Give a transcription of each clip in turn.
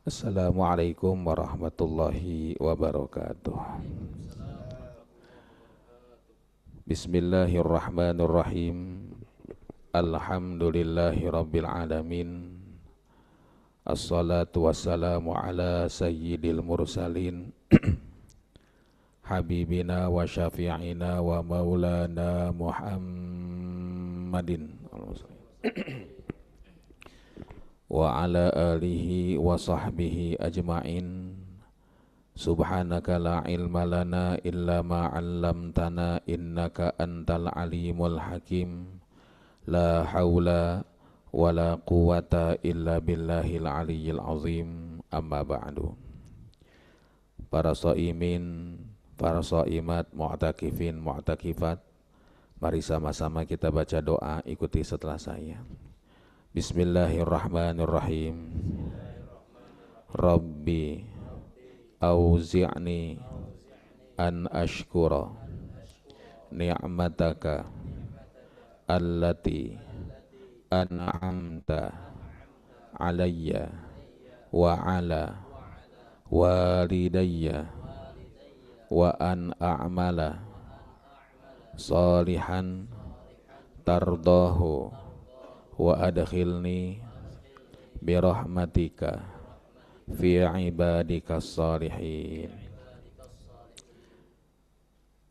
Assalamualaikum warahmatullahi wabarakatuh. Bismillahirrahmanirrahim. Alhamdulillahi rabbil alamin. Assalatu wassalamu ala sayyidil mursalin habibina wa syafi'ina wa maulana Muhammadin wa ala alihi wa sahbihi ajma'in. Subhanaka la ilma lana illa ma 'allamtana innaka antal alimul hakim. La haula wa la quwata illa billahil aliyyil azim. Amma ba'du. Para shaimin, para shaimat, mu'takifin, mu'takifat, mari sama-sama kita baca doa, ikuti setelah saya. Bismillahirrahmanirrahim. Rabbi auzi'ni an ashkura ni'mataka allati an'amta alayya wa ala walidayya wa an a'mala salihan tardahu wa adkhilni birahmatika fi ibadika salihin.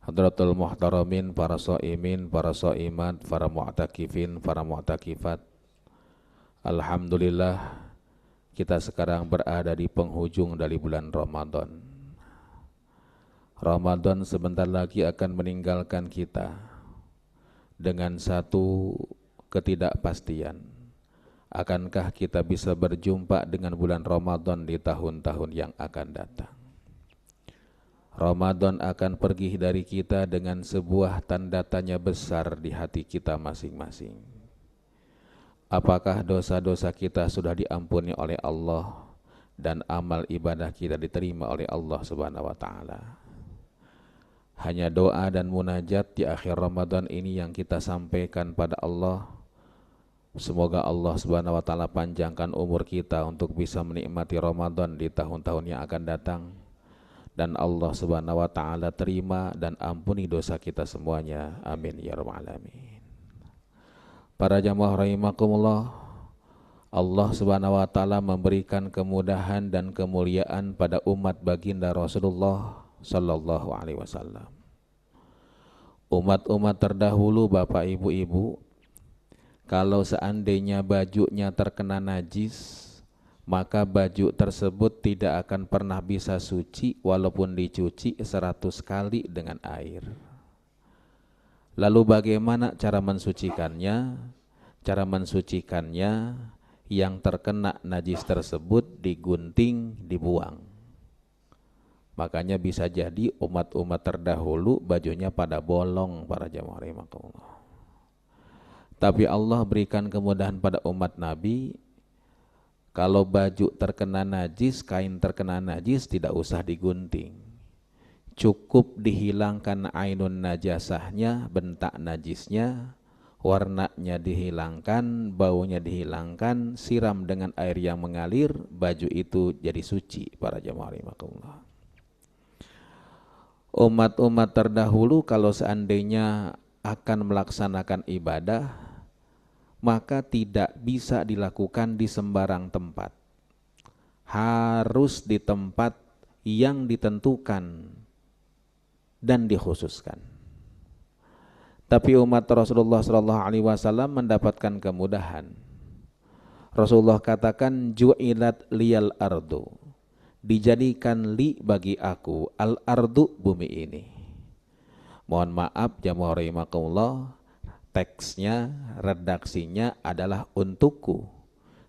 Hadratul muhtaramin, para shaimin, para shaimat, para mu'takifin, para mu'takifat. Alhamdulillah kita sekarang berada di penghujung dari bulan Ramadan. Ramadan sebentar lagi akan meninggalkan kita dengan satu ketidakpastian. Akankah kita bisa berjumpa dengan bulan Ramadan di tahun-tahun yang akan datang? Ramadan akan pergi dari kita dengan sebuah tanda tanya besar di hati kita masing-masing. Apakah dosa-dosa kita sudah diampuni oleh Allah dan amal ibadah kita diterima oleh Allah Subhanahu wa taala? Hanya doa dan munajat di akhir Ramadan ini yang kita sampaikan pada Allah. Semoga Allah Subhanahu wa taala panjangkan umur kita untuk bisa menikmati Ramadan di tahun-tahun yang akan datang, dan Allah Subhanahu wa taala terima dan ampuni dosa kita semuanya. Amin ya rabbal alamin. Para jamaah rahimakumullah, Allah Subhanahu wa taala memberikan kemudahan dan kemuliaan pada umat baginda Rasulullah sallallahu alaihi wasallam. Umat-umat terdahulu, Bapak Ibu-ibu, kalau seandainya bajunya terkena najis, maka baju tersebut tidak akan pernah bisa suci walaupun dicuci 100 kali dengan air. Lalu bagaimana cara mensucikannya? Cara mensucikannya, yang terkena najis tersebut digunting, dibuang. Makanya bisa jadi umat-umat terdahulu bajunya pada bolong, para jamaah rahimakumullah. Tapi Allah berikan kemudahan pada umat Nabi, kalau baju terkena najis, kain terkena najis, tidak usah digunting. Cukup dihilangkan ainun najasahnya, bentak najisnya, warnanya dihilangkan, baunya dihilangkan, siram dengan air yang mengalir, baju itu jadi suci, para jamaah rahimakumullah. Umat-umat terdahulu kalau seandainya akan melaksanakan ibadah, maka tidak bisa dilakukan di sembarang tempat. Harus di tempat yang ditentukan dan dikhususkan. Tapi umat Rasulullah SAW mendapatkan kemudahan. Rasulullah katakan, ju'ilat liyal ardu, dijadikan li bagi aku al ardu, bumi ini. Mohon maaf jamaah rahimakumullah, teksnya, redaksinya adalah untukku.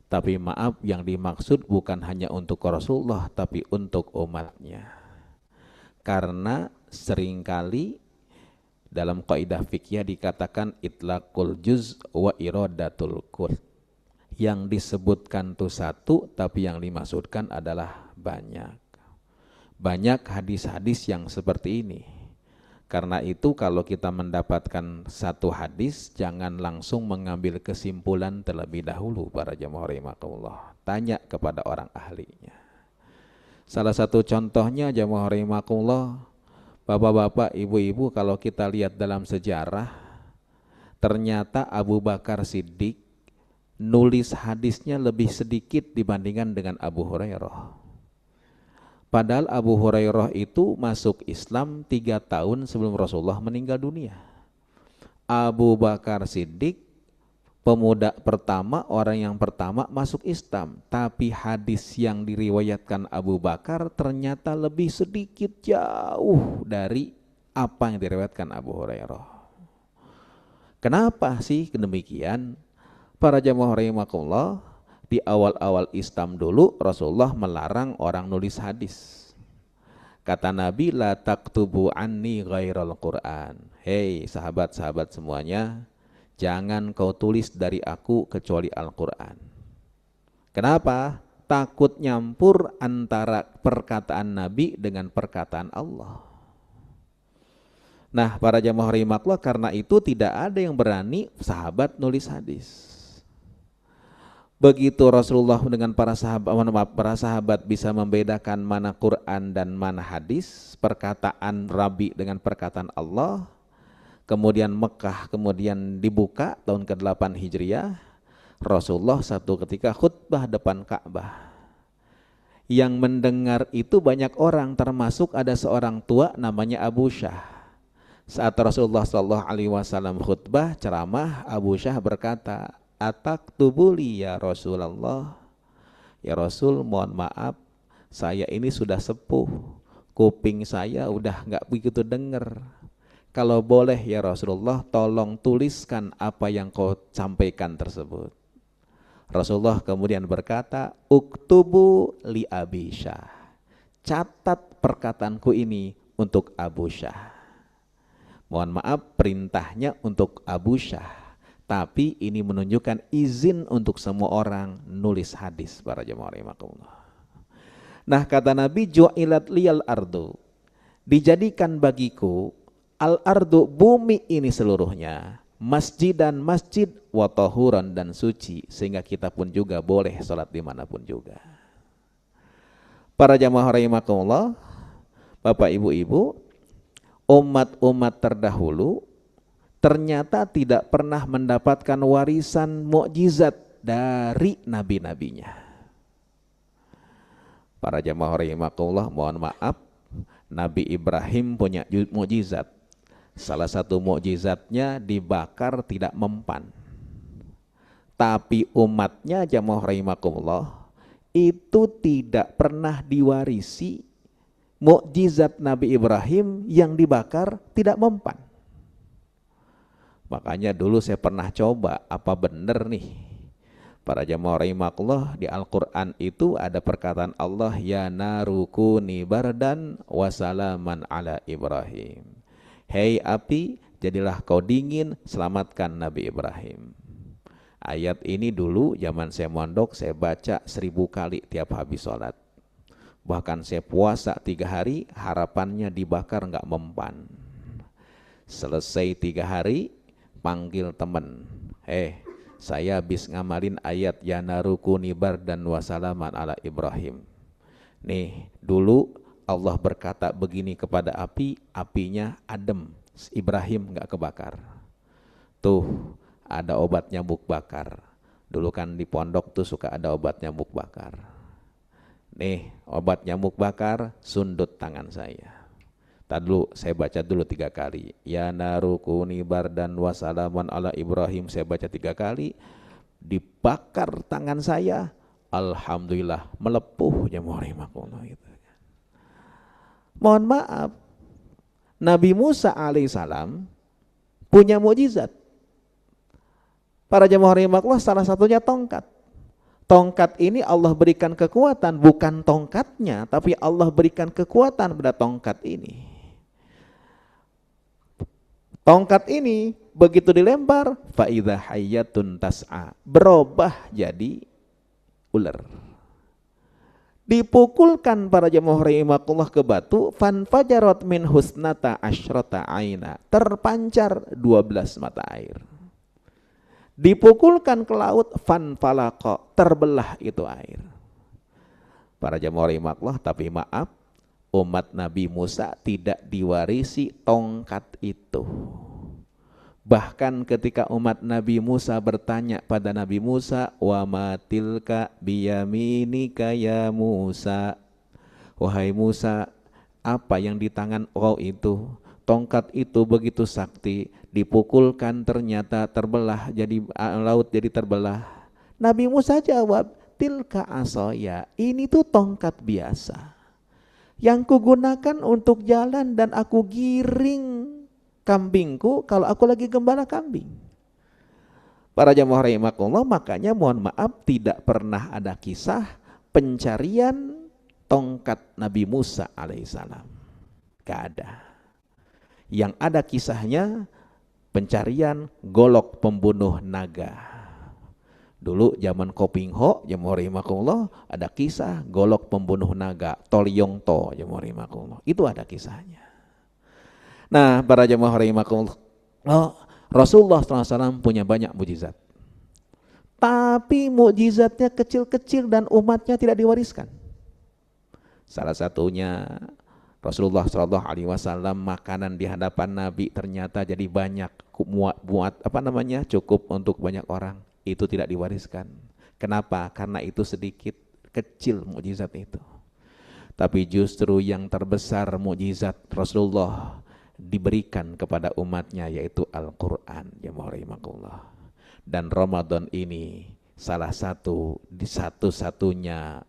Tapi maaf, yang dimaksud bukan hanya untuk Rasulullah, tapi untuk umatnya. Karena seringkali dalam kaidah fikih dikatakan itlaqul juz wa iradatul kull. Yang disebutkan itu satu, tapi yang dimaksudkan adalah banyak. Banyak hadis-hadis yang seperti ini. Karena itu kalau kita mendapatkan satu hadis, jangan langsung mengambil kesimpulan terlebih dahulu, para jamaah rahimakumullah. Tanya kepada orang ahlinya. Salah satu contohnya jamaah rahimakumullah, bapak-bapak, ibu-ibu, kalau kita lihat dalam sejarah, ternyata Abu Bakar Siddiq nulis hadisnya lebih sedikit dibandingkan dengan Abu Hurairah. Padahal Abu Hurairah itu masuk Islam 3 tahun sebelum Rasulullah meninggal dunia. Abu Bakar Siddiq pemuda pertama, orang yang pertama masuk Islam, tapi hadis yang diriwayatkan Abu Bakar ternyata lebih sedikit jauh dari apa yang diriwayatkan Abu Hurairah. Kenapa sih demikian? Para jamaah rahimakumullah, di awal-awal Islam dulu Rasulullah melarang orang nulis hadis. Kata Nabi, la taktubu anni ghairal Qur'an. Hei sahabat-sahabat semuanya, jangan kau tulis dari aku kecuali Al-Quran. Kenapa? Takut nyampur antara perkataan Nabi dengan perkataan Allah. Nah, para jamaah rahimakumullah, karena itu tidak ada yang berani sahabat nulis hadis. Begitu Rasulullah dengan para sahabat bisa membedakan mana Quran dan mana hadis, perkataan Rabi dengan perkataan Allah. Kemudian Mekah kemudian dibuka tahun ke-8 Hijriah. Rasulullah satu ketika khutbah depan Ka'bah. Yang mendengar itu banyak orang, termasuk ada seorang tua namanya Abu Syah. Saat Rasulullah SAW khutbah ceramah, Abu Syah berkata, "Ataktubuli ya Rasulullah." Ya Rasul, mohon maaf, saya ini sudah sepuh, kuping saya udah nggak begitu dengar. Kalau boleh ya Rasulullah, tolong tuliskan apa yang kau sampaikan tersebut. Rasulullah kemudian berkata, uktubu li Abi Syah. Catat perkataanku ini untuk Abu Syah. Mohon maaf, perintahnya untuk Abu Syah. Tapi ini menunjukkan izin untuk semua orang nulis hadis, para jemaah rahimakumullah. Nah, kata Nabi, ju'ilat liyal ardu. Dijadikan bagiku al-ardu, bumi ini seluruhnya, masjid dan masjid, wa tahuran, dan suci, sehingga kita pun juga boleh sholat dimanapun juga. Para jamaah rahimakumullah, bapak ibu-ibu, umat-umat terdahulu ternyata tidak pernah mendapatkan warisan mukjizat dari nabi-nabinya. Para jamaah rahimakumullah, mohon maaf, Nabi Ibrahim punya mukjizat. Salah satu mukjizatnya dibakar tidak mempan. Tapi umatnya jamaah rahimakumullah itu tidak pernah diwarisi mukjizat Nabi Ibrahim yang dibakar tidak mempan. Makanya dulu saya pernah coba, apa benar nih para jamaah rahimakumullah, di Al-Quran itu ada perkataan Allah, ya narukuni bardan wasalaman ala Ibrahim. Hei api, jadilah kau dingin, selamatkan Nabi Ibrahim. Ayat ini dulu zaman saya mondok saya baca 1000 kali tiap habis sholat. Bahkan saya puasa 3 hari, harapannya dibakar nggak mempan. Selesai 3 hari, panggil teman, saya habis ngamalin ayat ya narukuni bardan wasalaman ala Ibrahim. Nih, dulu Allah berkata begini kepada api, apinya adem, Ibrahim nggak kebakar. Tuh, ada obat nyamuk bakar. Dulu kan di pondok tuh suka ada obat nyamuk bakar. Nih, obat nyamuk bakar, sundut tangan saya. Tadi dulu saya baca dulu 3 kali. Ya narukuni bardan wasalaman ala Ibrahim, saya baca 3 kali. Dibakar tangan saya, alhamdulillah melepuh jamaah rahimakumullah gitu. Mohon maaf, Nabi Musa alaihissalam punya mukjizat. Para jamaah rahimakumullah, salah satunya tongkat. Tongkat ini Allah berikan kekuatan, bukan tongkatnya, tapi Allah berikan kekuatan pada tongkat ini. Tongkat ini begitu dilempar, fa idza hayyatun tas'a, berubah jadi ular. Dipukulkan para jamaah rahimakumullah ke batu, fanfajarat min husnata asyrata aina, terpancar 12 mata air. Dipukulkan ke laut, fanfalaqa, terbelah itu air. Para jamaah rahimakumullah, tapi maaf, umat Nabi Musa tidak diwarisi tongkat itu. Bahkan ketika umat Nabi Musa bertanya pada Nabi Musa, wa ma tilka biyaminika ya Musa, wahai Musa, apa yang di tangan kau itu? Tongkat itu begitu sakti, dipukulkan ternyata terbelah, jadi laut jadi terbelah. Nabi Musa jawab, tilka asoya, ini tuh tongkat biasa yang kugunakan untuk jalan dan aku giring kambingku kalau aku lagi gembala kambing. Para jamaah rahimakumullah, makanya mohon maaf tidak pernah ada kisah pencarian tongkat Nabi Musa alaihissalam. Gak ada. Yang ada kisahnya pencarian golok pembunuh naga. Dulu zaman Kopingho, jamaah rahimakumullah, ada kisah golok pembunuh naga, Tolyongto, jamaah rahimakumullah. Itu ada kisahnya. Nah, para jamaah rahimakumullah, Rasulullah SAW punya banyak mukjizat. Tapi mukjizatnya kecil-kecil dan umatnya tidak diwariskan. Salah satunya Rasulullah SAW makanan di hadapan Nabi ternyata jadi banyak, cukup untuk banyak orang. Itu tidak diwariskan. Kenapa? Karena itu sedikit, kecil mukjizat itu. Tapi justru yang terbesar mukjizat Rasulullah diberikan kepada umatnya, yaitu Al-Quran, ya rahimakumullah. Dan Ramadan ini salah satu di satu-satunya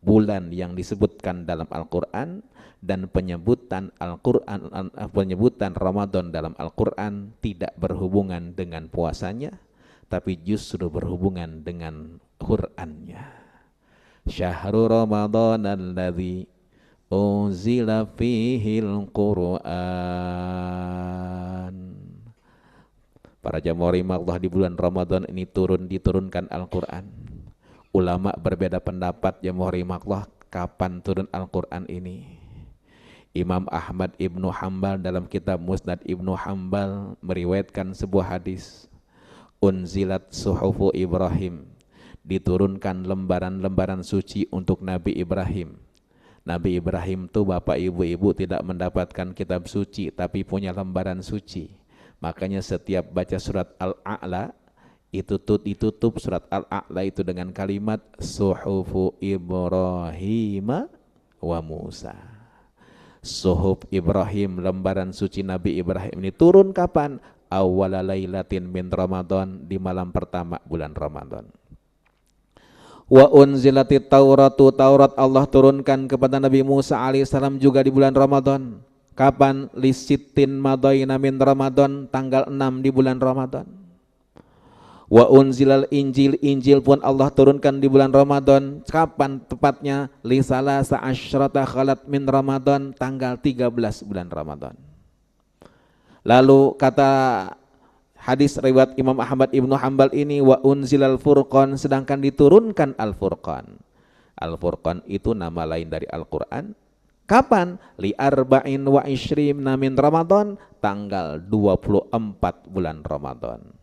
bulan yang disebutkan dalam Al-Quran, dan penyebutan Al-Quran, penyebutan Ramadan dalam Al-Quran tidak berhubungan dengan puasanya, tapi justru berhubungan dengan Qurannya. Syahrul Ramadan alladzi unzila fihil Qur'an. Para jamaah rahimakumullah, di bulan Ramadan ini diturunkan Al-Quran. Ulama berbeda pendapat, jamaah rahimakumullah, kapan turun Al-Quran ini. Imam Ahmad Ibnu Hanbal dalam kitab Musnad Ibnu Hanbal meriwayatkan sebuah hadis. Unzilat suhufu Ibrahim, diturunkan lembaran-lembaran suci untuk Nabi Ibrahim. Nabi Ibrahim tuh bapak ibu-ibu tidak mendapatkan kitab suci, tapi punya lembaran suci. Makanya setiap baca surat Al-A'la, itu ditutup surat Al-A'la itu dengan kalimat suhufu Ibrahim wa Musa. Suhuf Ibrahim, lembaran suci Nabi Ibrahim ini turun kapan? Awwala lailatin min Ramadan, di malam pertama bulan Ramadan. Wa unzilatit Tauratu, Taurat Allah turunkan kepada Nabi Musa alaihissalam juga di bulan Ramadan. Kapan? Lisittin madaina min Ramadan, tanggal 6 di bulan Ramadan. Wa unzilal Injil, Injil pun Allah turunkan di bulan Ramadan. Kapan tepatnya? Lisalasa asyrata khalat min Ramadan, tanggal 13 bulan Ramadan. Lalu kata hadis riwayat Imam Ahmad Ibnu Hanbal ini, wa unzilal Furqan, sedangkan diturunkan Al-Furqan. Al-Furqan itu nama lain dari Al-Quran. Kapan? Li arba'in wa ishrina min Ramadan, tanggal 24 bulan Ramadan.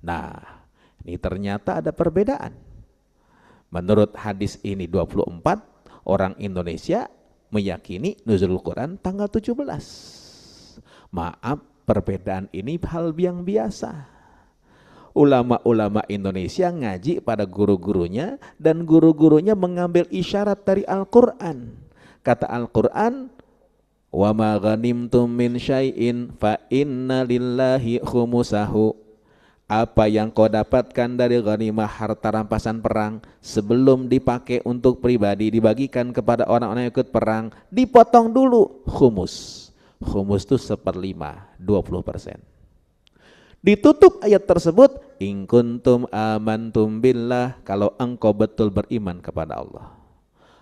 Nah, ini ternyata ada perbedaan. Menurut hadis ini 24, orang Indonesia meyakini nuzulul Quran tanggal 17. Maaf, perbedaan ini hal yang biasa. Ulama-ulama Indonesia ngaji pada guru-gurunya, dan guru-gurunya mengambil isyarat dari Al-Quran. Kata Al-Quran, wa ma ghanimtum min syai'in fa inna lillahi khumusahu. Apa yang kau dapatkan dari ghanimah, harta rampasan perang, sebelum dipakai untuk pribadi, dibagikan kepada orang-orang yang ikut perang, dipotong dulu khumus. Khumus itu 1/5, 20%. Ditutup ayat tersebut, in kuntum amantum billah, kalau engkau betul beriman kepada Allah.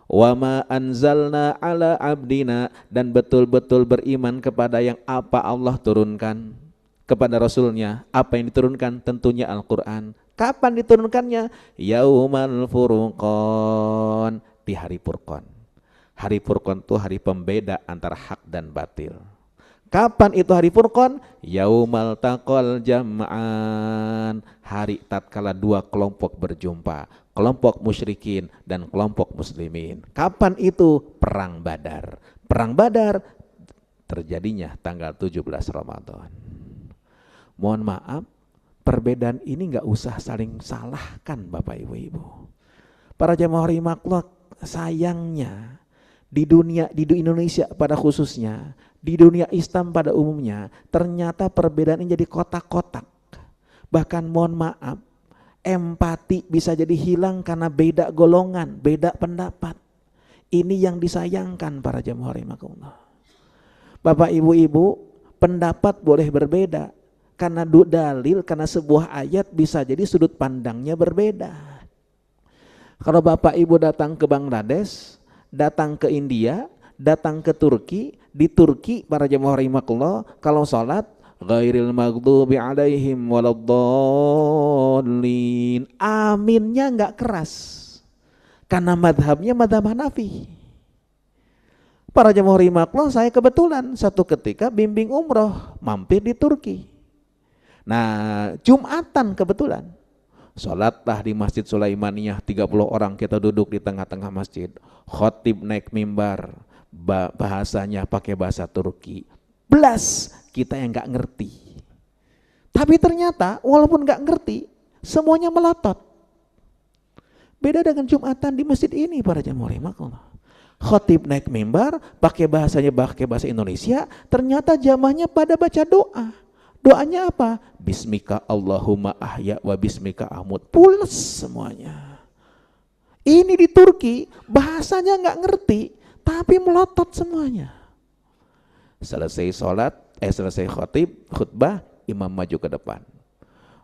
Wa ma anzalna ala abdina, dan betul-betul beriman kepada yang apa Allah turunkan kepada Rasulnya. Apa yang diturunkan? Tentunya Al-Quran. Kapan diturunkannya? Yaumal Furqan, di hari Furqan. Hari Furqan itu hari pembeda antara hak dan batil. Kapan itu hari Furqan? Yaumal taqal jam'an, hari tatkala dua kelompok berjumpa, kelompok musyrikin dan kelompok muslimin. Kapan itu? Perang Badar. Perang Badar terjadinya tanggal 17 Ramadan. Mohon maaf, perbedaan ini nggak usah saling salahkan Bapak Ibu. Para jamaah rahimakumullah, sayangnya di Indonesia pada khususnya, di dunia Islam pada umumnya, ternyata perbedaan ini jadi kotak-kotak. Bahkan mohon maaf, empati bisa jadi hilang karena beda golongan, beda pendapat. Ini yang disayangkan para jamaah rahimakumullah. Bapak Ibu, pendapat boleh berbeda karena dalil, karena sebuah ayat bisa jadi sudut pandangnya berbeda. Kalau Bapak Ibu datang ke Bangladesh, datang ke India, datang ke Turki, di Turki para jemaah rahimakumullah kalau salat ghairil maghdubi alaihim waladdallin, aminnya enggak keras karena madhabnya madhab Hanafi. Para jemaah rahimakumullah, saya kebetulan satu ketika bimbing umroh mampir di Turki. Nah, Jumatan kebetulan sholatlah di Masjid Sulaimaniyah, 30 orang kita duduk di tengah-tengah masjid. Khotib naik mimbar, bahasanya pakai bahasa Turki. Belas kita yang gak ngerti. Tapi ternyata walaupun gak ngerti, semuanya melotot. Beda dengan Jumatan di masjid ini para jamaah rahimakumullah. Khotib naik mimbar, pakai bahasa Indonesia, ternyata jamaahnya pada baca doa. Doanya apa? Bismika Allahumma ahya wa bismika amut. Pules semuanya. Ini di Turki bahasanya nggak ngerti, tapi melotot semuanya. Selesai sholat, selesai khutbah, imam maju ke depan.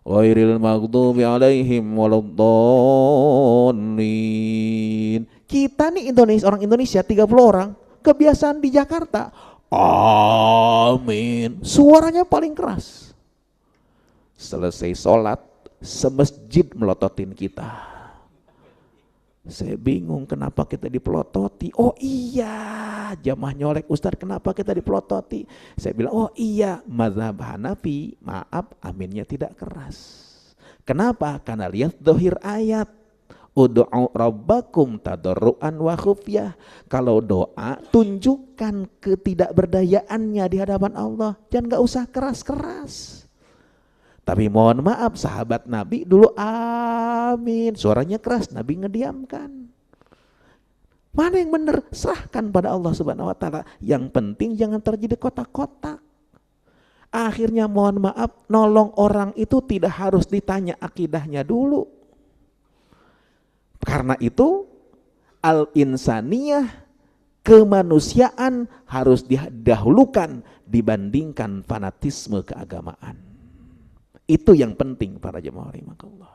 Ghairil maghdubi alaihim waladdallin. Kita nih orang Indonesia 30 orang, kebiasaan di Jakarta. Amin. Suaranya paling keras. Selesai sholat, semasjid melototin kita. Saya bingung kenapa kita dipelototi. Oh iya, jamaah nyolek Ustadz, kenapa kita dipelototi? Saya bilang, oh iya, mazhab Hanafi, maaf, aminnya tidak keras. Kenapa? Karena lihat dohir ayat. Ud'u rabbakum tadarruan wa khufyah. Kalau doa, tunjukkan ketidakberdayaannya di hadapan Allah. Jangan gak usah keras-keras. Tapi mohon maaf, sahabat Nabi dulu amin, suaranya keras, Nabi ngediamkan. Mana yang benar? Serahkan pada Allah Subhanahu wa taala. Yang penting jangan terjadi kotak-kotak. Akhirnya mohon maaf, nolong orang itu tidak harus ditanya akidahnya dulu. Karena itu al-insaniyah, kemanusiaan harus didahulukan dibandingkan fanatisme keagamaan. Itu yang penting para jemaah rahimakumullah.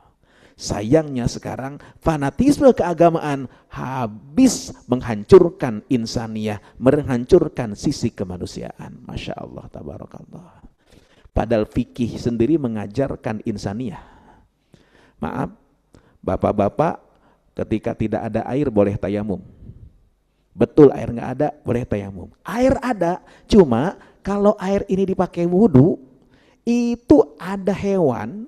Sayangnya sekarang fanatisme keagamaan habis menghancurkan insaniyah, menghancurkan sisi kemanusiaan. Masya Allah, tabarakallah. Padahal fikih sendiri mengajarkan insaniyah. Maaf, bapak-bapak, ketika tidak ada air boleh tayamum. Betul, air nggak ada boleh tayamum. Air ada, cuma kalau air ini dipakai wudhu, itu ada hewan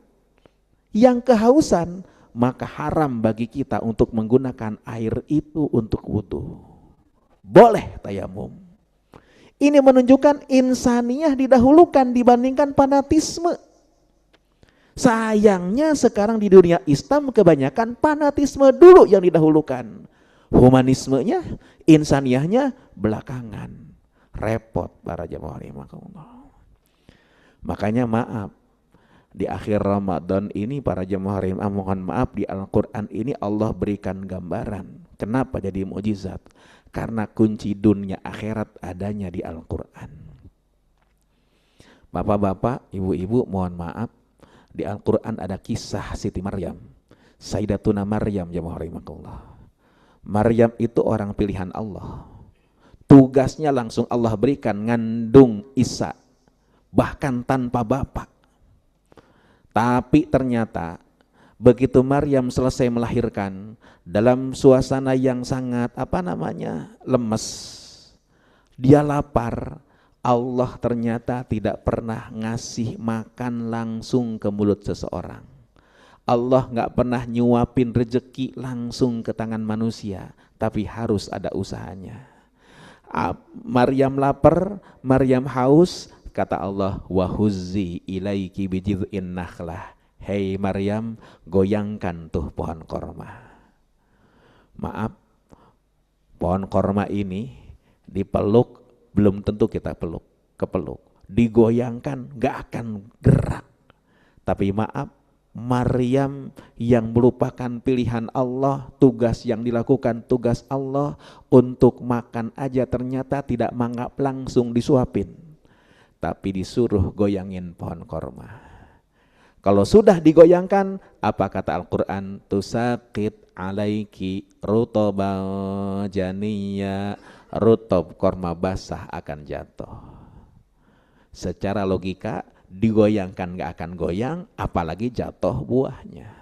yang kehausan, maka haram bagi kita untuk menggunakan air itu untuk wudhu. Boleh tayamum. Ini menunjukkan insaniyah didahulukan dibandingkan fanatisme. Sayangnya sekarang di dunia Islam kebanyakan fanatisme dulu yang didahulukan. Humanismenya, insaniyahnya belakangan. Repot para jamaah rahimakumullah. Makanya maaf, di akhir Ramadan ini para jamaah rahimakumullah, mohon maaf, di Al-Quran ini Allah berikan gambaran. Kenapa jadi mukjizat? Karena kunci dunia akhirat adanya di Al-Quran. Bapak-bapak, ibu-ibu, mohon maaf, di Al-Quran ada kisah Siti Maryam, Sayyidatuna Maryam jamaah rahimakumullah. Maryam itu orang pilihan Allah. Tugasnya langsung Allah berikan ngandung Isa, bahkan tanpa bapak. Tapi ternyata begitu Maryam selesai melahirkan dalam suasana yang sangat lemes, dia lapar. Allah ternyata tidak pernah ngasih makan langsung ke mulut seseorang. Allah nggak pernah nyuapin rezeki langsung ke tangan manusia, tapi harus ada usahanya. Maryam lapar, Maryam haus, kata Allah, wahuzzi ilaiki bijid'in nakhlah. Hei Maryam, goyangkan tuh pohon korma. Maaf, pohon korma ini dipeluk, belum tentu kita kepeluk. Digoyangkan, gak akan gerak. Tapi maaf, Maryam yang merupakan pilihan Allah, tugas yang dilakukan tugas Allah, untuk makan aja ternyata tidak mangap langsung disuapin, tapi disuruh goyangin pohon korma. Kalau sudah digoyangkan, apa kata Al-Quran? Tusaqit alaiki rutobal janiyya, rutob korma basah akan jatuh. Secara logika digoyangkan gak akan goyang, apalagi jatuh buahnya.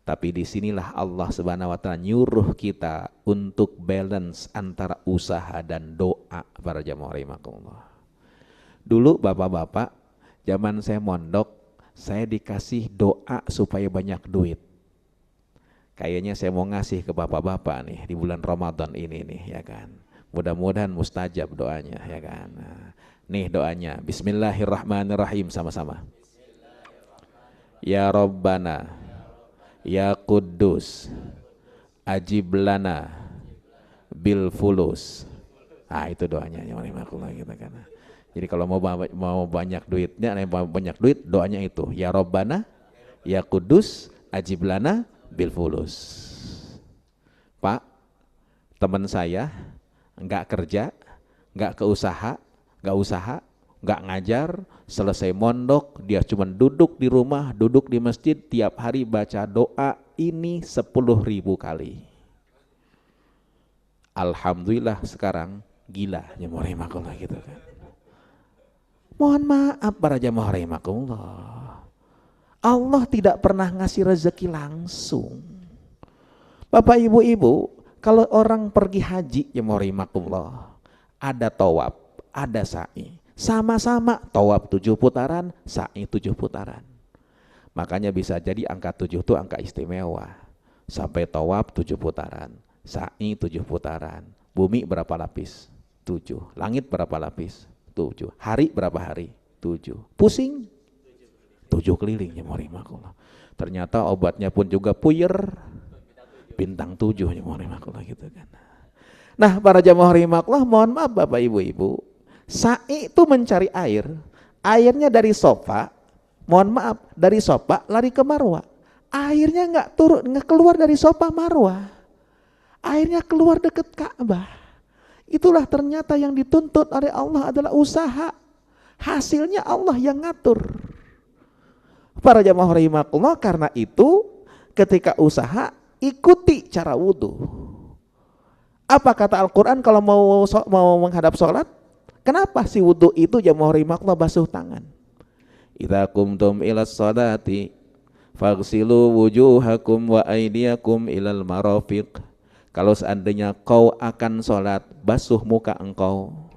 Tapi disinilah Allah Subhanahu wa Ta'ala nyuruh kita untuk balance antara usaha dan doa. Para jamaah rahimakumullah. Dulu bapak-bapak, zaman saya mondok, saya dikasih doa supaya banyak duit. Kayaknya saya mau ngasih ke bapak-bapak nih di bulan Ramadan ini nih, ya kan. Mudah-mudahan mustajab doanya, ya kan. Nih doanya, Bismillahirrahmanirrahim, sama-sama. Ya Rabbana, Ya Quddus, ajib lana bil fulus. Itu doanya yang rahimahullah kita kan. Jadi kalau mau banyak duitnya, mau banyak duit, doanya itu. Ya Rabbana, Ya Quddus, ajib lana bil fulus. Pak, teman saya enggak kerja, enggak usaha, enggak ngajar, selesai mondok, dia cuma duduk di rumah, duduk di masjid, tiap hari baca doa ini 10.000 kali. Alhamdulillah sekarang gila, jamaah rahimakumullah gitu kan. Mohon maaf para jamaah rahimakumullah, Allah tidak pernah ngasih rezeki langsung. Bapak ibu-ibu, kalau orang pergi haji, jamaah rahimakumullah, ada tawaf, ada sa'i, sama-sama tawaf 7 putaran, sa'i 7 putaran. Makanya bisa jadi angka 7 itu angka istimewa. Sampai tawaf 7 putaran, sa'i 7 putaran. Bumi berapa lapis? 7. Langit berapa lapis? 7. Hari berapa hari? 7. Pusing? 7 keliling, ya mohon. Ternyata obatnya pun juga puyer, bintang 7, ya mohon gitu kan. Nah, para jamaah rahimakumullah, mohon maaf Bapak Ibu-ibu, sa'i itu mencari air, airnya dari sofa, mohon maaf, dari sofa lari ke Marwah, airnya nggak keluar dari sofa Marwah, airnya keluar dekat Ka'bah. Itulah ternyata yang dituntut oleh Allah adalah usaha, hasilnya Allah yang ngatur. Para jamaah rahimakumullah, karena itu ketika usaha ikuti cara wudhu. Apa kata Al-Quran kalau mau menghadap sholat? Kenapa si wudhu itu jamaah rahimakumullah basuh tangan? Idza qumtum ila sholati faghsilu wujuhakum wa aydiyakum ilal marafiq. Kalau seandainya kau akan sholat, basuh muka engkau,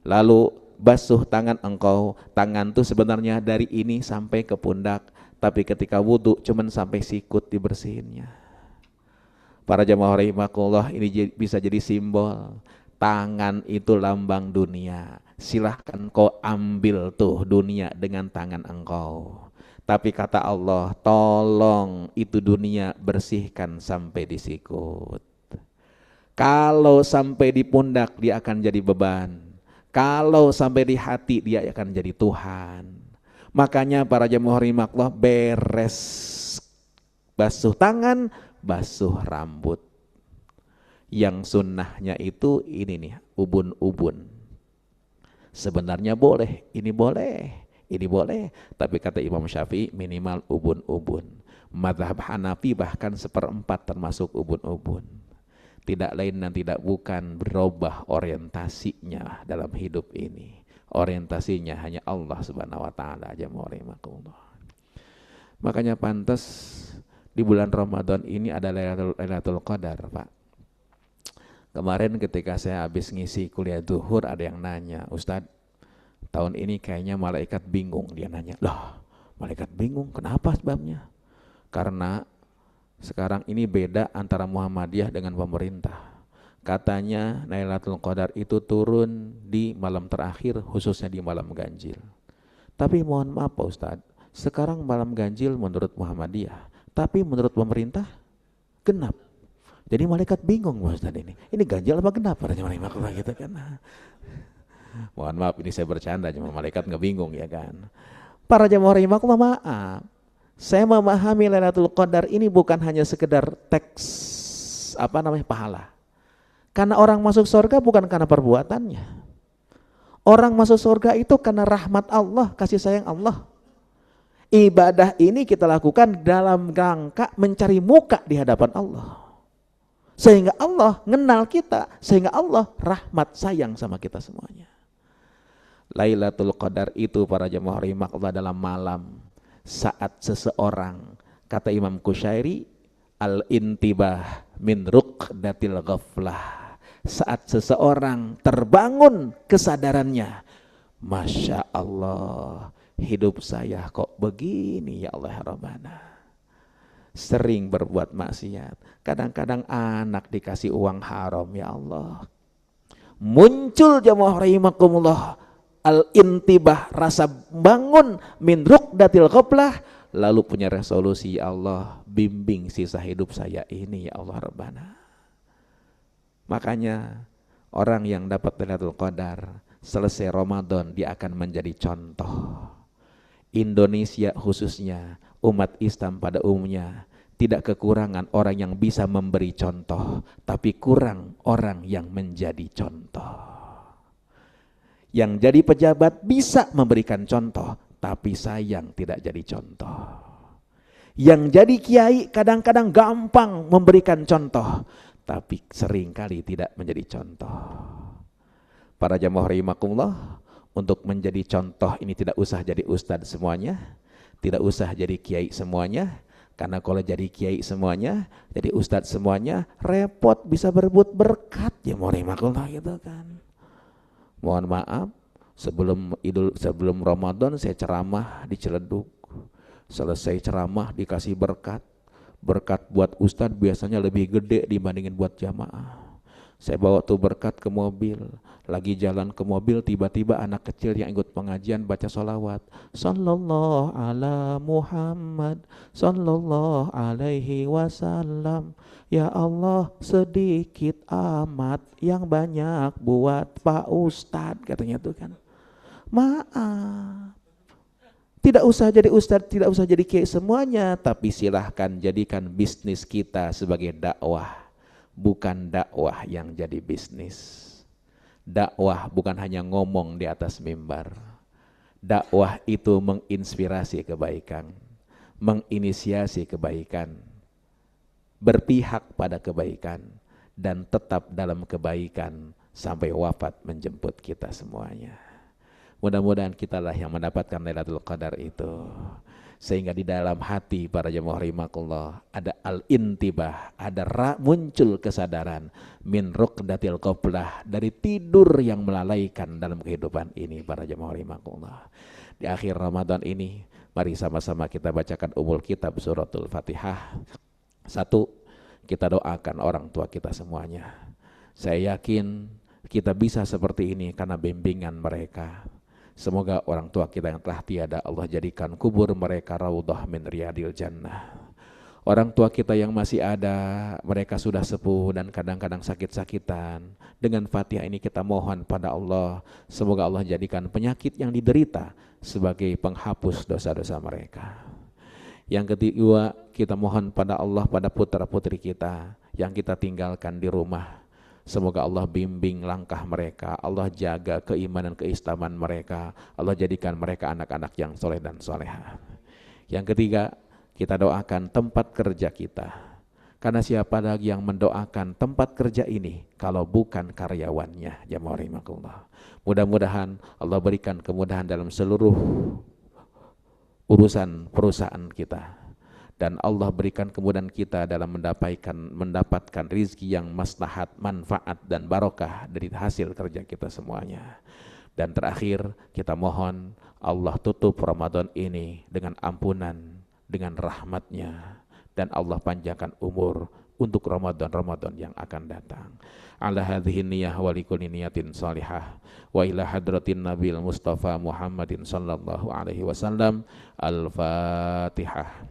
lalu basuh tangan engkau. Tangan itu sebenarnya dari ini sampai ke pundak, tapi ketika wudhu cuman sampai sikut dibersihinnya. Para jamaah rahimakumullah, ini bisa jadi simbol. Tangan itu lambang dunia. Silahkan kau ambil tuh dunia dengan tangan engkau. Tapi kata Allah, tolong itu dunia bersihkan sampai di sikut. Kalau sampai di pundak dia akan jadi beban. Kalau sampai di hati dia akan jadi Tuhan. Makanya para jamaah rahimakumullah, beres basuh tangan, basuh rambut. Yang sunnahnya itu ini nih, ubun-ubun. Sebenarnya boleh, ini boleh. Tapi kata Imam Syafi'i minimal ubun-ubun. Mazhab Hanafi bahkan 1/4 termasuk ubun-ubun. Tidak lain dan tidak bukan berubah orientasinya dalam hidup ini. Orientasinya hanya Allah Subhanahu wa Ta'ala aja. Makanya pantas di bulan Ramadan ini ada Lailatul Qadar, Pak. Kemarin ketika saya habis ngisi kuliah duhur, ada yang nanya, Ustadz, tahun ini kayaknya malaikat bingung. Dia nanya, lah malaikat bingung, kenapa sebabnya? Karena sekarang ini beda antara Muhammadiyah dengan pemerintah. Katanya Lailatul Qadar itu turun di malam terakhir, khususnya di malam ganjil. Tapi mohon maaf Pak Ustadz, sekarang malam ganjil menurut Muhammadiyah, tapi menurut pemerintah genap. Jadi malaikat bingung Pak Ustadz ini ganjil apa genap? Katanya malaikat gitu kan. Mohon maaf ini saya bercanda, cuma malaikat nggak bingung ya kan. Para jamaah rahimakumullah, maaf. Saya memahami Lailatul Qadar ini bukan hanya sekedar teks pahala. Karena orang masuk surga bukan karena perbuatannya. Orang masuk surga itu karena rahmat Allah, kasih sayang Allah. Ibadah ini kita lakukan dalam rangka mencari muka di hadapan Allah. Sehingga Allah kenal kita, sehingga Allah rahmat sayang sama kita semuanya. Lailatul Qadar itu para jemaah rahimakumullah dalam malam saat seseorang, kata Imam Qushairi, al-intibah min ruqdatil ghaflah, saat seseorang terbangun kesadarannya, Masya Allah, hidup saya kok begini ya Allah Rabbana. Sering berbuat maksiat, kadang-kadang anak dikasih uang haram ya Allah. Muncul jamaah rahimakumullah al-intibah, rasa bangun min ruqdatil ghaflah, lalu punya resolusi, ya Allah bimbing sisa hidup saya ini ya Allah Rabbana. Makanya orang yang dapat Lailatul Qadar selesai Ramadan dia akan menjadi contoh. Indonesia khususnya, umat Islam pada umumnya tidak kekurangan orang yang bisa memberi contoh, tapi kurang orang yang menjadi contoh. Yang jadi pejabat bisa memberikan contoh, tapi sayang tidak jadi contoh. Yang jadi kiai kadang-kadang gampang memberikan contoh, tapi seringkali tidak menjadi contoh. Para jamaah rahimakumullah, untuk menjadi contoh ini tidak usah jadi ustadz semuanya, tidak usah jadi kiai semuanya, karena kalau jadi kiai semuanya, jadi ustadz semuanya, repot, bisa berebut berkat jamaah rahimakumullah gitu kan. Mohon maaf, sebelum Ramadan saya ceramah di Ciledug. Selesai ceramah dikasih berkat. Berkat buat ustadz biasanya lebih gede dibandingin buat jamaah. Saya bawa tuh berkat ke mobil. Lagi jalan ke mobil, tiba-tiba anak kecil yang ikut pengajian baca sholawat. Sallallahu ala Muhammad, sallallahu alaihi wasallam. Ya Allah, sedikit amat yang banyak buat Pak Ustadz, katanya tuh kan. Maaf, tidak usah jadi ustadz, tidak usah jadi kiai semuanya, tapi silahkan jadikan bisnis kita sebagai dakwah, bukan dakwah yang jadi bisnis. Dakwah bukan hanya ngomong di atas mimbar. Dakwah itu menginspirasi kebaikan, menginisiasi kebaikan, berpihak pada kebaikan, dan tetap dalam kebaikan sampai wafat menjemput kita semuanya. Mudah-mudahan kitalah yang mendapatkan Lailatul Qadar itu, sehingga di dalam hati para jemaah rahimakumullah ada al-intibah, ada muncul kesadaran min ruqdatil ghaflah, dari tidur yang melalaikan dalam kehidupan ini para jemaah rahimakumullah. Di akhir Ramadan ini, mari sama-sama kita bacakan umul kitab suratul Fatihah. Satu, kita doakan orang tua kita semuanya. Saya yakin kita bisa seperti ini karena bimbingan mereka. Semoga orang tua kita yang telah tiada, Allah jadikan kubur mereka raudhah min riyadil jannah. Orang tua kita yang masih ada, mereka sudah sepuh dan kadang-kadang sakit-sakitan. Dengan Fatihah ini kita mohon pada Allah, semoga Allah jadikan penyakit yang diderita sebagai penghapus dosa-dosa mereka. Yang kedua, kita mohon pada Allah, pada putra-putri kita yang kita tinggalkan di rumah. Semoga Allah bimbing langkah mereka, Allah jaga keimanan keislaman mereka, Allah jadikan mereka anak-anak yang soleh dan soleha. Yang ketiga, kita doakan tempat kerja kita. Karena siapa lagi yang mendoakan tempat kerja ini kalau bukan karyawannya, jamaah rahimakumullah. Mudah-mudahan Allah berikan kemudahan dalam seluruh urusan perusahaan kita. dan Allah berikan kemudahan kita dalam mendapatkan rizki yang maslahat, manfaat dan barokah dari hasil kerja kita semuanya. Dan terakhir kita mohon Allah tutup Ramadan ini dengan ampunan, dengan rahmatnya, dan Allah panjangkan umur untuk Ramadan-Ramadan yang akan datang. Ala hadhihi niyah wa likulli niyatin salihah wa ila hadratin nabil mustafa Muhammadin sallallahu alaihi wasallam. Al-Fatihah.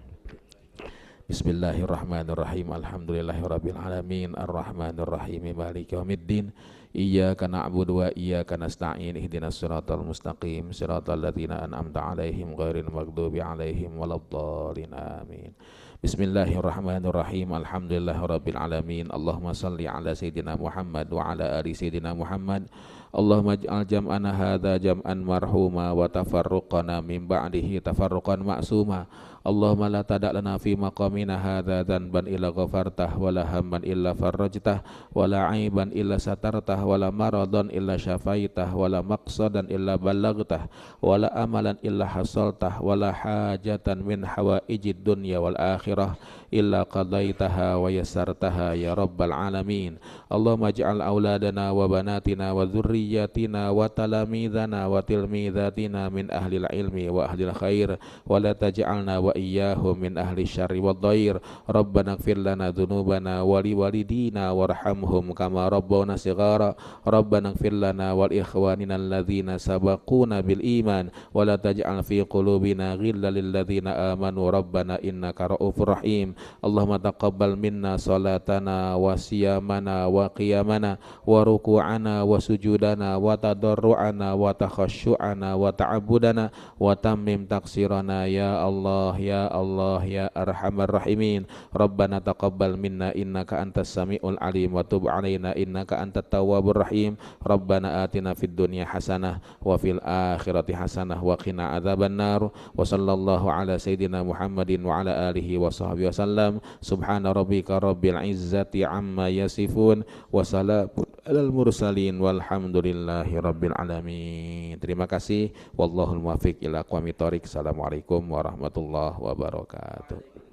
Bismillahirrahmanirrahim. Alhamdulillahirabbil alamin arrahmanir rahim maliki yaumiddin. Iyyaka na'budu wa iyyaka nasta'in ihdinas siratal mustaqim siratal ladzina an'amta 'alaihim ghairil maghdubi 'alaihim waladdallin amin. Bismillahirrahmanirrahim. Alhamdulillahirabbil alamin. Allahumma shalli ala sayidina Muhammad wa ala ali sayidina Muhammad. Allahumma ij'al jam'ana hadza jam'an marhuma wa tafarruqana min ba'dihi tafarruqan ma'suma. Allahumma la tada' lana fi maqamina hadza dhanban illa ghafartah wa la hamman illa farajtah wa la 'aiban illa satartah wa la maradan illa syafaitah wa la maqsadan illa ballagtah wa la amalan illa hasaltah wa la hajatan min hawaijid dunya wal akhirah illa qadaitaha wa yassartaha ya rabbal alamin. Allahumma ij'al auladana wa banatina wa dzurriyyatina wa talamidana wa tilmidzatina min ahlil ilmi wa ahlil khair wa la taj'alna wa iyyahum min ahli syarri wad dhair. Rabbana ighfir lana dzunubana wa liwalidina warhamhum kama rabbawna shighara. Rabbana ighfir lana wal ikhwanina alladzina sabaquna bil iman wa la taj'al fi qulubina ghillan lil ladzina amanu rabbana innaka ra'ufur rahim. Allahumma taqabbal minna salatana wa siyamana wa qiyamana wa ruku'ana wa sujudana wa tadarru'ana wa takhasyu'ana wa ta'abbudana wa tammim taksirana ya Allah ya Allah ya arhamar rahimin. Rabbana taqabbal minna innaka antas samiul alim wa tub alaina innaka antat tawwabur rahim. Rabbana atina fid dunya hasanah wa fil akhirati hasanah wa qina adzaban nar. Wa sallallahu ala sayidina Muhammadin wa ala alihi wa sahbihi wasallam. Subhana rabbika rabbil izzati amma yasifun wa salamun alal mursalin walhamdulillahi rabbil alamin. Terima kasih. Wallahul muwaffiq ila aqwamit thoriq. Assalamualaikum warahmatullahi wabarakatuh.